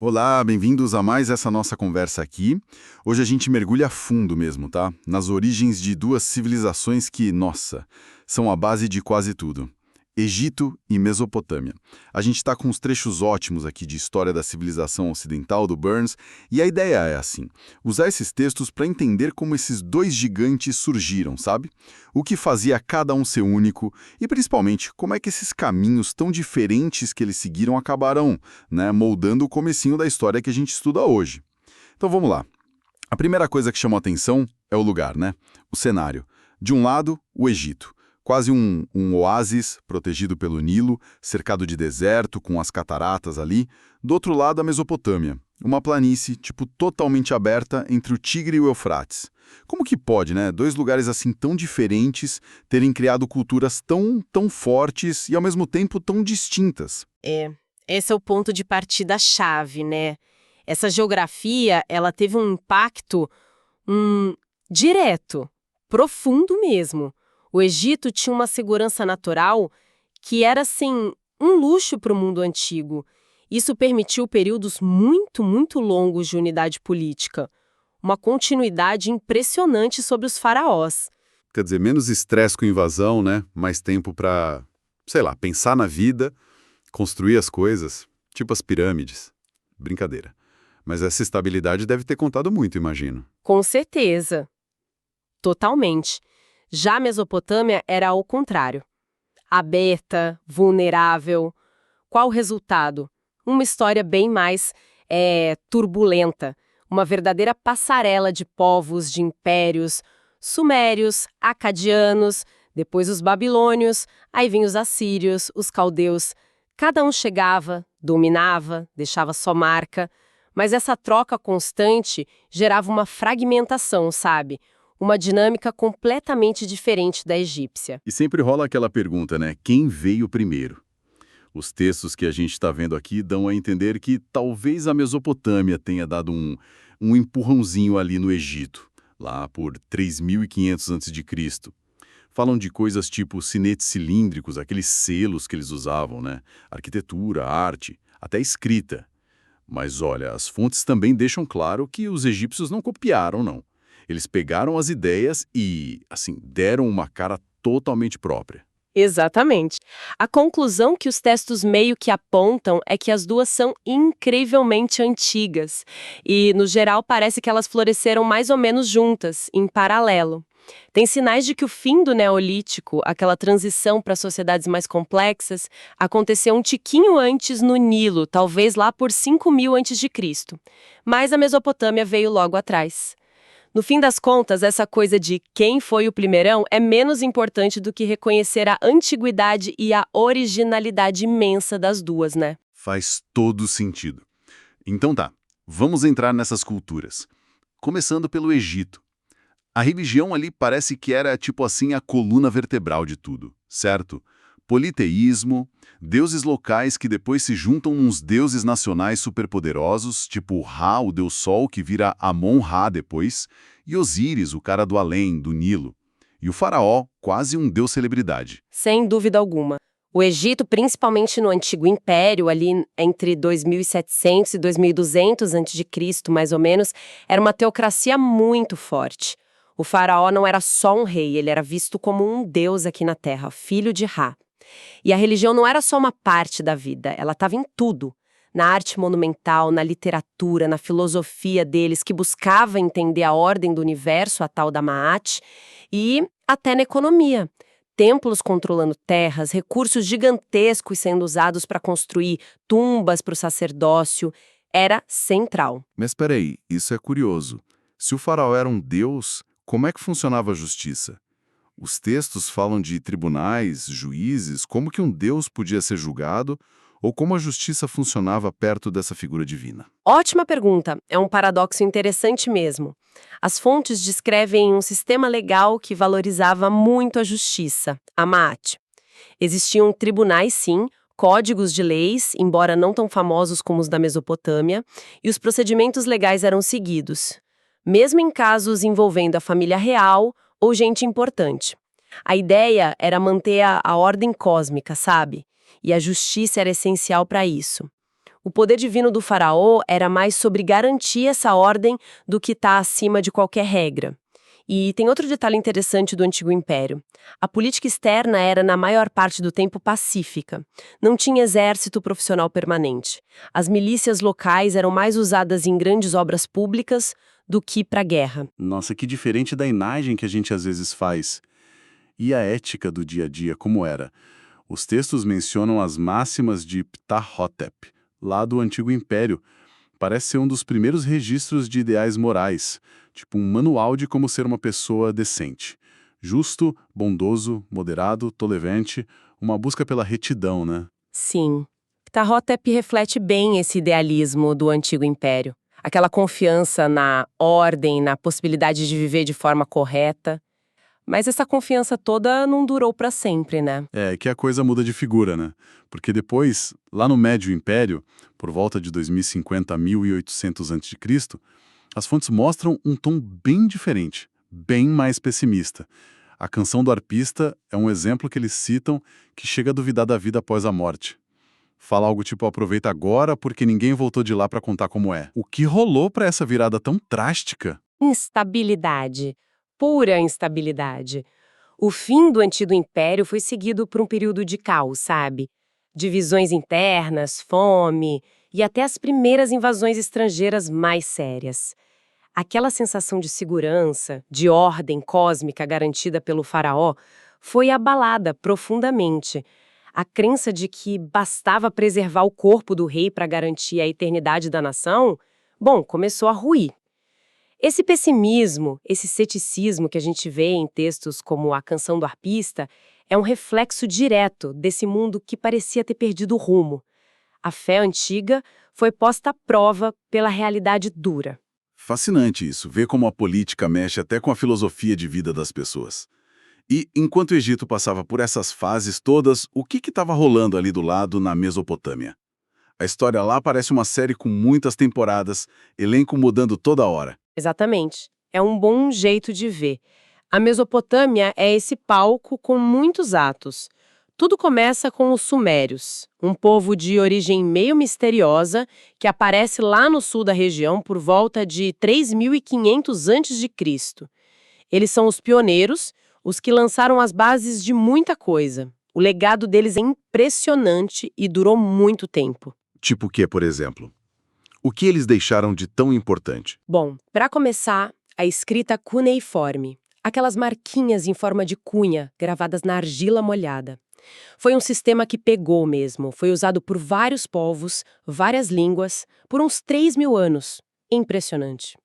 Olá, bem-vindos a mais essa nossa conversa aqui. Hoje a gente mergulha a fundo mesmo, tá? Nas origens de duas civilizações que, nossa, são a base de quase tudo. Egito e Mesopotâmia. A gente está com uns trechos ótimos aqui de história da civilização ocidental do Burns, e a ideia é assim, usar esses textos para entender como esses dois gigantes surgiram, sabe? O que fazia cada um ser único e, principalmente, como é que esses caminhos tão diferentes que eles seguiram acabaram, né, moldando o comecinho da história que a gente estuda hoje. Então vamos lá. A primeira coisa que chamou a atenção é o lugar, né? O cenário. De um lado, o Egito. Quase um oásis protegido pelo Nilo, cercado de deserto, com as cataratas ali. Do outro lado, a Mesopotâmia. Uma planície, tipo, totalmente aberta entre o Tigre e o Eufrates. Como que pode, né? Dois lugares assim tão diferentes terem criado culturas tão fortes e, ao mesmo tempo, tão distintas? Esse é o ponto de partida-chave, né? Essa geografia, ela teve um impacto direto, profundo mesmo. O Egito tinha uma segurança natural que era, assim, um luxo para o mundo antigo. Isso permitiu períodos muito longos de unidade política. Uma continuidade impressionante sobre os faraós. Quer dizer, menos estresse com invasão, né? Mais tempo para, sei lá, pensar na vida, construir as coisas, tipo as pirâmides. Brincadeira. Mas essa estabilidade deve ter contado muito, imagino. Com certeza. Totalmente. Já a Mesopotâmia era ao contrário. Aberta, vulnerável. Qual o resultado? Uma história bem mais turbulenta. Uma verdadeira passarela de povos, de impérios, sumérios, acadianos, depois os babilônios, aí vinham os assírios, os caldeus. Cada um chegava, dominava, deixava sua marca, mas essa troca constante gerava uma fragmentação, sabe? Uma dinâmica completamente diferente da egípcia. E sempre rola aquela pergunta, né? Quem veio primeiro? Os textos que a gente está vendo aqui dão a entender que talvez a Mesopotâmia tenha dado um empurrãozinho ali no Egito, lá por 3.500 a.C. Falam de coisas tipo sinetes cilíndricos, aqueles selos que eles usavam, né? Arquitetura, arte, até escrita. Mas olha, as fontes também deixam claro que os egípcios não copiaram, não. Eles pegaram as ideias e, assim, deram uma cara totalmente própria. Exatamente. A conclusão que os textos meio que apontam é que as duas são incrivelmente antigas. E, no geral, parece que elas floresceram mais ou menos juntas, em paralelo. Tem sinais de que o fim do Neolítico, aquela transição para sociedades mais complexas, aconteceu um tiquinho antes no Nilo, talvez lá por 5.000 a.C. Mas a Mesopotâmia veio logo atrás. No fim das contas, essa coisa de quem foi o primeirão é menos importante do que reconhecer a antiguidade e a originalidade imensa das duas, né? Faz todo sentido. Então tá, vamos entrar nessas culturas. Começando pelo Egito. A religião ali parece que era, tipo assim, a coluna vertebral de tudo, certo? Politeísmo, deuses locais que depois se juntam uns deuses nacionais superpoderosos, tipo Ra, o deus Sol, que vira Amon-Ra depois, e Osíris, o cara do além, do Nilo. E o faraó, quase um deus celebridade. Sem dúvida alguma. O Egito, principalmente no Antigo Império, ali entre 2700 e 2200 a.C., mais ou menos, era uma teocracia muito forte. O faraó não era só um rei, ele era visto como um deus aqui na Terra, filho de Ra. E a religião não era só uma parte da vida, ela estava em tudo. Na arte monumental, na literatura, na filosofia deles, que buscava entender a ordem do universo, a tal da Maat, e até na economia. Templos controlando terras, recursos gigantescos sendo usados para construir tumbas para o sacerdócio, era central. Mas peraí, isso é curioso. Se o faraó era um deus, como é que funcionava a justiça? Os textos falam de tribunais, juízes, como que um deus podia ser julgado ou como a justiça funcionava perto dessa figura divina. Ótima pergunta, é um paradoxo interessante mesmo. As fontes descrevem um sistema legal que valorizava muito a justiça, a Maat. Existiam tribunais, sim, códigos de leis, embora não tão famosos como os da Mesopotâmia, e os procedimentos legais eram seguidos, mesmo em casos envolvendo a família real ou gente importante. A ideia era manter a ordem cósmica, sabe? E a justiça era essencial para isso. O poder divino do faraó era mais sobre garantir essa ordem do que estar acima de qualquer regra. E tem outro detalhe interessante do Antigo Império. A política externa era, na maior parte do tempo, pacífica. Não tinha exército profissional permanente. As milícias locais eram mais usadas em grandes obras públicas do que para guerra. Nossa, que diferente da imagem que a gente às vezes faz. E a ética do dia a dia, como era? Os textos mencionam as máximas de Ptah-hotep, lá do Antigo Império. Parece ser um dos primeiros registros de ideais morais, tipo um manual de como ser uma pessoa decente. Justo, bondoso, moderado, tolerante, uma busca pela retidão, né? Sim. Ptah-hotep reflete bem esse idealismo do Antigo Império. Aquela confiança na ordem, na possibilidade de viver de forma correta. Mas essa confiança toda não durou para sempre, né? É que a coisa muda de figura, né? Porque depois, lá no Médio Império, por volta de 2050 a 1800 a.C., as fontes mostram um tom bem diferente, bem mais pessimista. A canção do arpista é um exemplo que eles citam que chega a duvidar da vida após a morte. Fala algo tipo, aproveita agora porque ninguém voltou de lá para contar como é. O que rolou para essa virada tão drástica? Instabilidade. Pura instabilidade. O fim do Antigo Império foi seguido por um período de caos, sabe? Divisões internas, fome e até as primeiras invasões estrangeiras mais sérias. Aquela sensação de segurança, de ordem cósmica garantida pelo faraó, foi abalada profundamente. A crença de que bastava preservar o corpo do rei para garantir a eternidade da nação, bom, começou a ruir. Esse pessimismo, esse ceticismo que a gente vê em textos como A Canção do Arpista, é um reflexo direto desse mundo que parecia ter perdido o rumo. A fé antiga foi posta à prova pela realidade dura. Fascinante isso, ver como a política mexe até com a filosofia de vida das pessoas. E, enquanto o Egito passava por essas fases todas, o que estava rolando ali do lado na Mesopotâmia? A história lá parece uma série com muitas temporadas, elenco mudando toda hora. Exatamente. É um bom jeito de ver. A Mesopotâmia é esse palco com muitos atos. Tudo começa com os Sumérios, um povo de origem meio misteriosa que aparece lá no sul da região por volta de 3.500 a.C. Eles são os pioneiros, os que lançaram as bases de muita coisa. O legado deles é impressionante e durou muito tempo. Tipo o que, por exemplo? O que eles deixaram de tão importante? Bom, para começar, a escrita cuneiforme, aquelas marquinhas em forma de cunha gravadas na argila molhada. Foi um sistema que pegou mesmo, foi usado por vários povos, várias línguas, por uns 3.000 anos. Impressionante.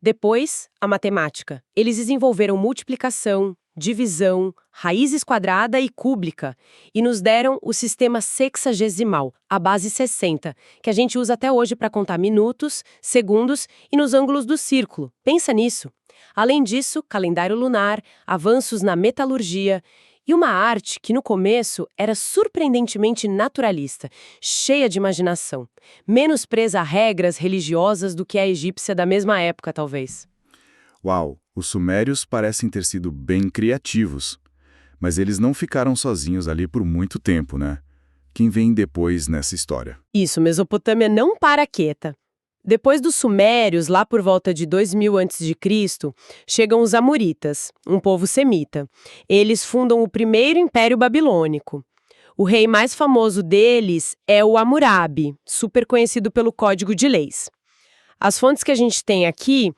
Depois, a matemática. Eles desenvolveram multiplicação, divisão, raízes quadrada e cúbica, e nos deram o sistema sexagesimal, a base 60, que a gente usa até hoje para contar minutos, segundos e nos ângulos do círculo. Pensa nisso. Além disso, calendário lunar, avanços na metalurgia e uma arte que no começo era surpreendentemente naturalista, cheia de imaginação, menos presa a regras religiosas do que a egípcia da mesma época, talvez. Uau, os sumérios parecem ter sido bem criativos. Mas eles não ficaram sozinhos ali por muito tempo, né? Quem vem depois nessa história? Isso, Mesopotâmia não para quieta. Depois dos Sumérios, lá por volta de 2000 a.C., chegam os Amoritas, um povo semita. Eles fundam o primeiro Império Babilônico. O rei mais famoso deles é o Hammurabi, super conhecido pelo Código de Leis. As fontes que a gente tem aqui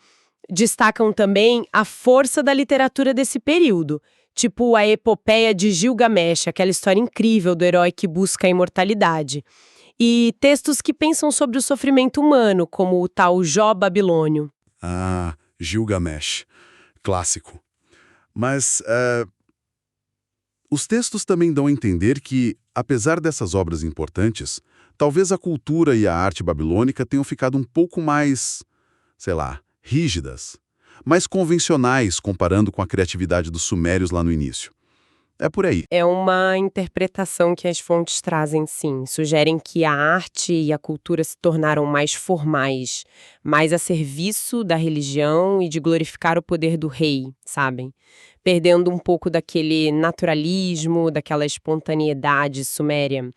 destacam também a força da literatura desse período, tipo a epopeia de Gilgamesh, aquela história incrível do herói que busca a imortalidade. E textos que pensam sobre o sofrimento humano, como o tal Jó babilônio. Ah, Gilgamesh. Clássico. Mas os textos também dão a entender que, apesar dessas obras importantes, talvez a cultura e a arte babilônica tenham ficado um pouco mais, sei lá, rígidas, mais convencionais comparando com a criatividade dos sumérios lá no início. É por aí. É uma interpretação que as fontes trazem, sim. Sugerem que a arte e a cultura se tornaram mais formais, mais a serviço da religião e de glorificar o poder do rei, sabem? Perdendo um pouco daquele naturalismo, daquela espontaneidade suméria.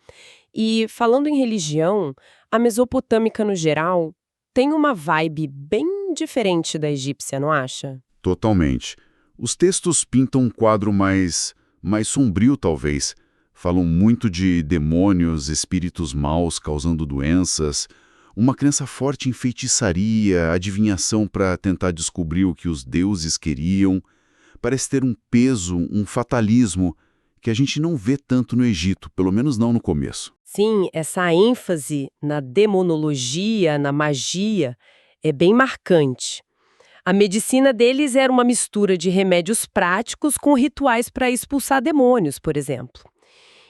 E falando em religião, A mesopotâmica, no geral, tem uma vibe bem diferente da egípcia, não acha? Totalmente. Os textos pintam um quadro mais sombrio, talvez. Falam muito de demônios, espíritos maus causando doenças, uma crença forte em feitiçaria, adivinhação para tentar descobrir o que os deuses queriam. Parece ter um peso, um fatalismo, que a gente não vê tanto no Egito, pelo menos não no começo. Sim, essa ênfase na demonologia, na magia, é bem marcante. A medicina deles era uma mistura de remédios práticos com rituais para expulsar demônios, por exemplo.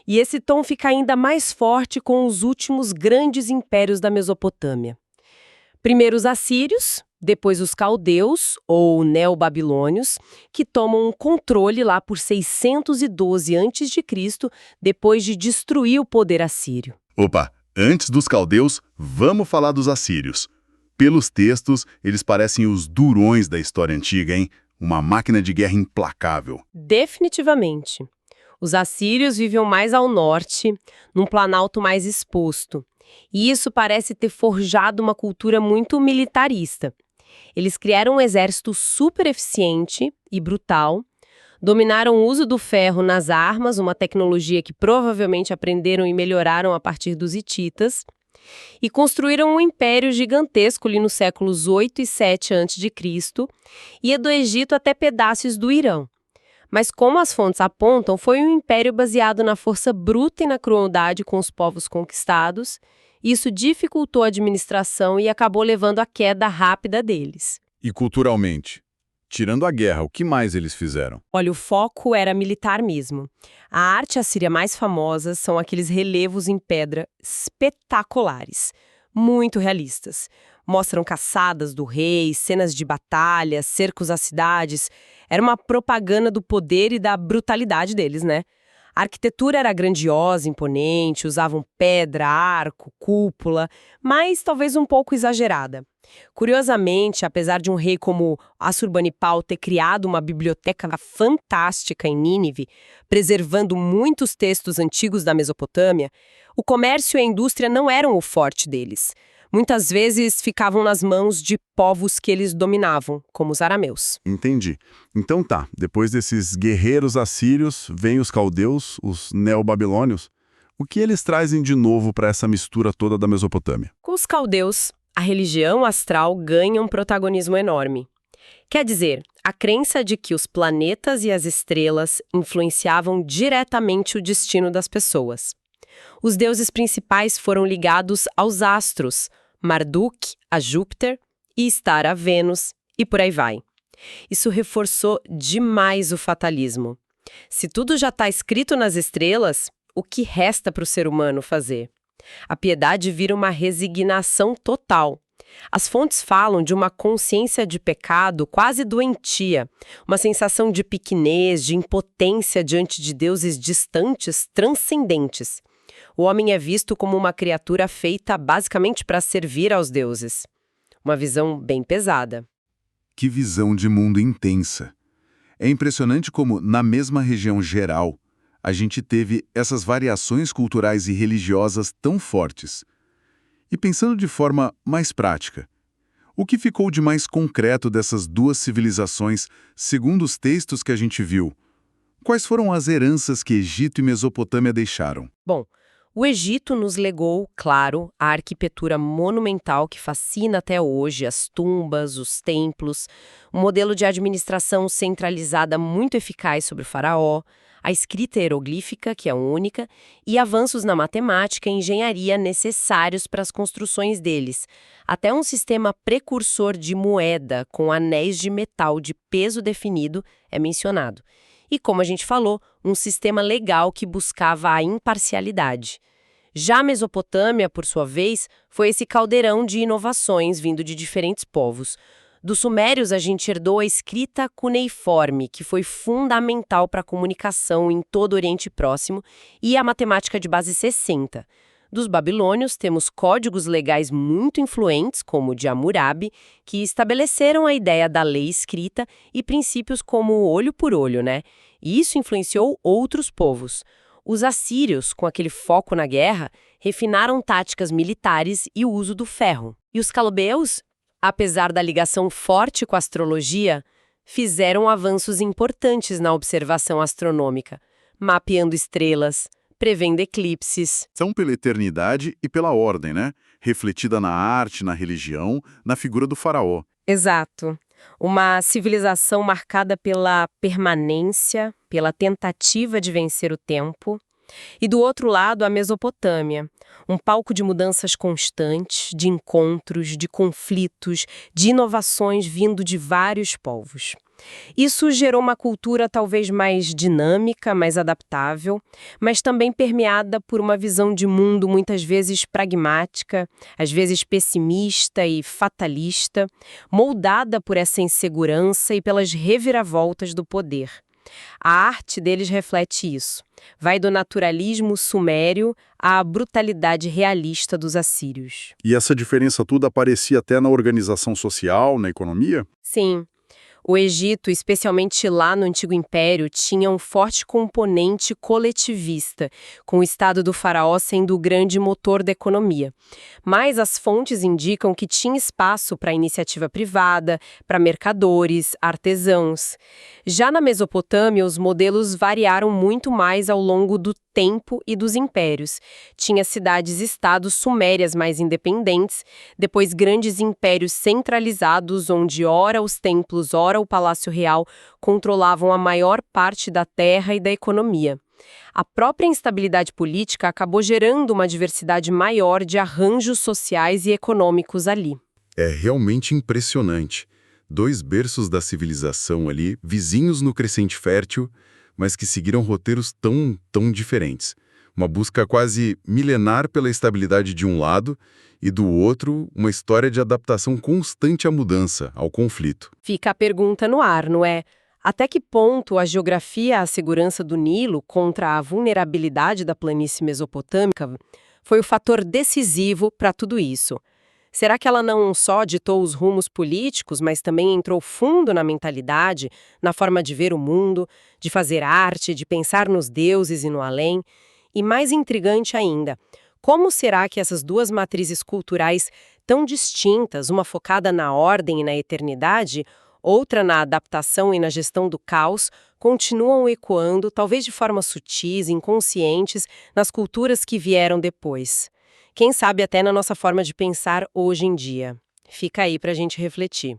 E esse tom fica ainda mais forte com os últimos grandes impérios da Mesopotâmia. Primeiro os assírios, depois os caldeus, ou neobabilônios, que tomam controle lá por 612 a.C., depois de destruir o poder assírio. Opa, antes dos caldeus, vamos falar dos assírios. Pelos textos, eles parecem os durões da história antiga, hein? Uma máquina de guerra implacável. Definitivamente. Os assírios viviam mais ao norte, num planalto mais exposto. E isso parece ter forjado uma cultura muito militarista. Eles criaram um exército super eficiente e brutal, dominaram o uso do ferro nas armas, uma tecnologia que provavelmente aprenderam e melhoraram a partir dos hititas, e construíram um império gigantesco ali nos séculos 8 e 7 a.C., ia do Egito até pedaços do Irã. Mas como as fontes apontam, foi um império baseado na força bruta e na crueldade com os povos conquistados. Isso dificultou a administração e acabou levando à queda rápida deles. E culturalmente? Tirando a guerra, o que mais eles fizeram? Olha, o foco era militar mesmo. A arte assíria mais famosa são aqueles relevos em pedra espetaculares, muito realistas. Mostram caçadas do rei, cenas de batalha, cercos às cidades. Era uma propaganda do poder e da brutalidade deles, né? A arquitetura era grandiosa, imponente, usavam pedra, arco, cúpula, mas talvez um pouco exagerada. Curiosamente, apesar de um rei como Assurbanipal ter criado uma biblioteca fantástica em Nínive, preservando muitos textos antigos da Mesopotâmia, o comércio e a indústria não eram o forte deles. Muitas vezes ficavam nas mãos de povos que eles dominavam, como os arameus. Entendi. Então tá, depois desses guerreiros assírios, vêm os caldeus, os neobabilônios. O que eles trazem de novo para essa mistura toda da Mesopotâmia? Com os caldeus, a religião astral ganha um protagonismo enorme. Quer dizer, a crença de que os planetas e as estrelas influenciavam diretamente o destino das pessoas. Os deuses principais foram ligados aos astros, Marduk a Júpiter e Istar a Vênus, e por aí vai. Isso reforçou demais o fatalismo. Se tudo já está escrito nas estrelas, o que resta para o ser humano fazer? A piedade vira uma resignação total. As fontes falam de uma consciência de pecado quase doentia, uma sensação de pequenez, de impotência diante de deuses distantes, transcendentes. O homem é visto como uma criatura feita basicamente para servir aos deuses. Uma visão bem pesada. Que visão de mundo intensa! É impressionante como, na mesma região geral, a gente teve essas variações culturais e religiosas tão fortes. E pensando de forma mais prática, o que ficou de mais concreto dessas duas civilizações, segundo os textos que a gente viu? Quais foram as heranças que Egito e Mesopotâmia deixaram? Bom, o Egito nos legou, claro, a arquitetura monumental que fascina até hoje, as tumbas, os templos, um modelo de administração centralizada muito eficaz sobre o faraó, a escrita hieroglífica, que é única, e avanços na matemática e engenharia necessários para as construções deles. Até um sistema precursor de moeda com anéis de metal de peso definido é mencionado. E, como a gente falou, um sistema legal que buscava a imparcialidade. Já a Mesopotâmia, por sua vez, foi esse caldeirão de inovações vindo de diferentes povos. Dos sumérios, a gente herdou a escrita cuneiforme, que foi fundamental para a comunicação em todo o Oriente Próximo, e a matemática de base 60. Dos babilônios, temos códigos legais muito influentes, como o de Hammurabi, que estabeleceram a ideia da lei escrita e princípios como olho por olho, né? E isso influenciou outros povos. Os assírios, com aquele foco na guerra, refinaram táticas militares e o uso do ferro. E os calobeus, apesar da ligação forte com a astrologia, fizeram avanços importantes na observação astronômica, mapeando estrelas, prevendo eclipses. São pela eternidade e pela ordem, né? Refletida na arte, na religião, na figura do faraó. Exato. Uma civilização marcada pela permanência, pela tentativa de vencer o tempo. E do outro lado, a Mesopotâmia, um palco de mudanças constantes, de encontros, de conflitos, de inovações vindo de vários povos. Isso gerou uma cultura talvez mais dinâmica, mais adaptável, mas também permeada por uma visão de mundo muitas vezes pragmática, às vezes pessimista e fatalista, moldada por essa insegurança e pelas reviravoltas do poder. A arte deles reflete isso. Vai do naturalismo sumério à brutalidade realista dos assírios. E essa diferença toda aparecia até na organização social, na economia? Sim. O Egito, especialmente lá no Antigo Império, tinha um forte componente coletivista, com o estado do faraó sendo o grande motor da economia. Mas as fontes indicam que tinha espaço para iniciativa privada, para mercadores, artesãos. Já na Mesopotâmia, os modelos variaram muito mais ao longo do tempo e dos impérios. Tinha cidades-estados sumérias mais independentes, depois grandes impérios centralizados, onde ora os templos, ora o Palácio Real controlavam a maior parte da terra e da economia. A própria instabilidade política acabou gerando uma diversidade maior de arranjos sociais e econômicos ali. É realmente impressionante. 2 berços da civilização ali, vizinhos no crescente fértil, mas que seguiram roteiros tão diferentes. Uma busca quase milenar pela estabilidade de um lado e do outro, uma história de adaptação constante à mudança, ao conflito. Fica a pergunta no ar, não é? Até que ponto a geografia e a segurança do Nilo contra a vulnerabilidade da planície mesopotâmica foi o fator decisivo para tudo isso? Será que ela não só ditou os rumos políticos, mas também entrou fundo na mentalidade, na forma de ver o mundo, de fazer arte, de pensar nos deuses e no além? E mais intrigante ainda, como será que essas duas matrizes culturais tão distintas, uma focada na ordem e na eternidade, outra na adaptação e na gestão do caos, continuam ecoando, talvez de forma sutis, inconscientes, nas culturas que vieram depois? Quem sabe até na nossa forma de pensar hoje em dia. Fica aí para a gente refletir.